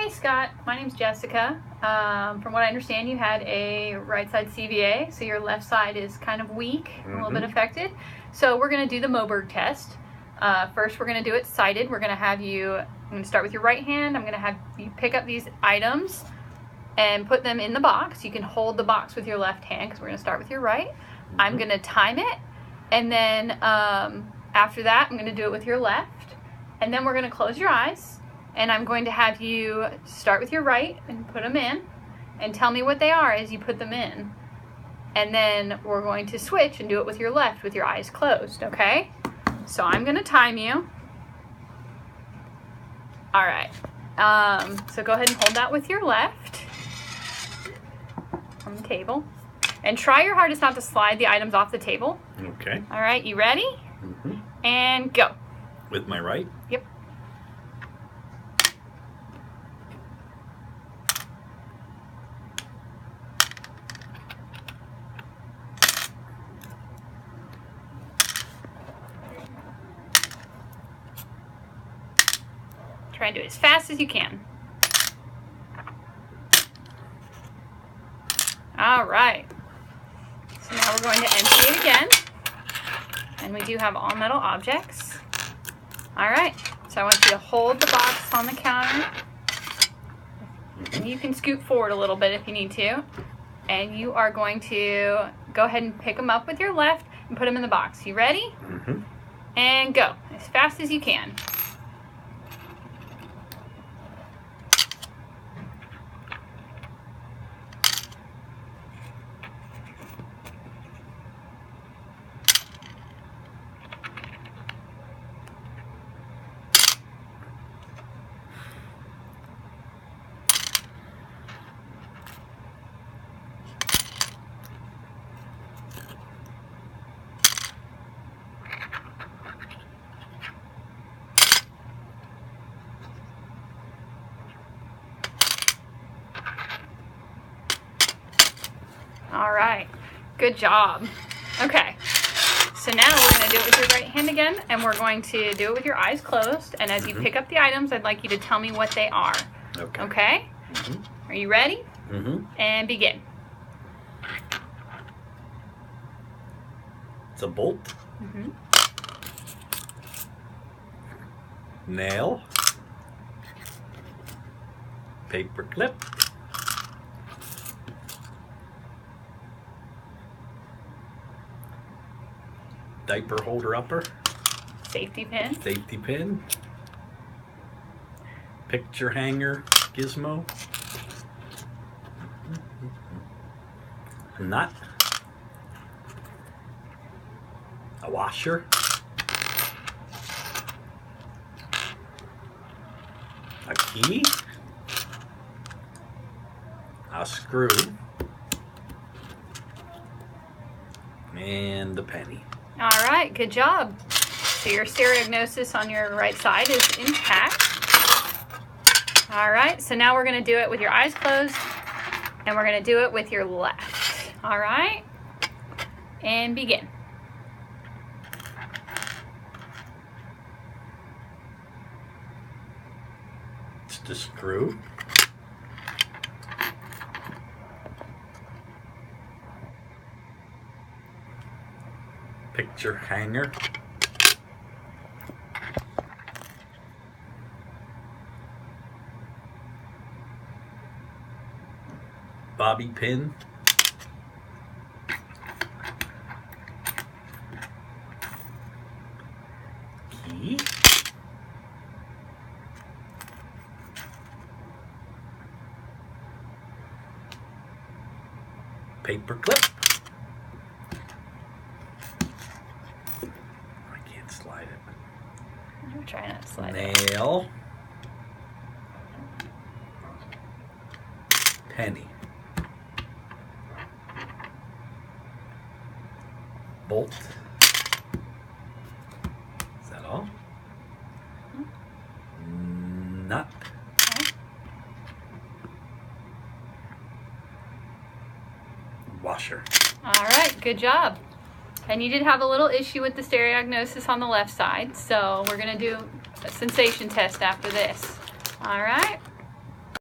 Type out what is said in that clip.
Hey Scott, my name's Jessica. From what I understand, you had a right side CVA, so your left side is kind of weak, a little bit affected. So we're going to do the Moberg test. First, we're going to do it sighted. We're going to have you, I'm going to start with your right hand. I'm going to have you pick up these items and put them in the box. You can hold the box with your left hand because we're going to start with your right. I'm going to time it, and then after that, I'm going to do it with your left, and then we're going to close your eyes. And I'm going to have you start with your right and put them in and tell me what they are as you put them in. And then we're going to switch and do it with your left with your eyes closed, okay? So I'm going to time you. All right. So go ahead and hold that with your left on the table. And try your hardest not to slide the items off the table. Okay. All right, you ready? And go. With my right? Yep. Try and do it as fast as you can. All right. So now we're going to empty it again. And we do have all metal objects. All right. So I want you to hold the box on the counter. And you can scoot forward a little bit if you need to. And you are going to go ahead and pick them up with your left and put them in the box. You ready? And go as fast as you can. All right, good job. Okay, so now we're going to do it with your right hand again, and we're going to do it with your eyes closed. And as you pick up the items, I'd like you to tell me what they are. Okay? Are you ready? And begin. It's a bolt. Nail. Paper clip. Diaper holder upper. Safety pin. Safety pin. Picture hanger gizmo. A nut. A washer. A key. A screw. And a penny. All right, good job. So your stereognosis on your right side is intact. All right, so now we're going to do it with your eyes closed, and we're going to do it with your left. All right, and begin. It's the screw. Picture hanger. Bobby pin. Key. Paper clip. Slide it. I'm trying not to slide it. Nail. Penny. Bolt. Is that all? Nut. Washer. All right, good job. And you did have a little issue with the stereognosis on the left side, so we're going to do a sensation test after this. All right.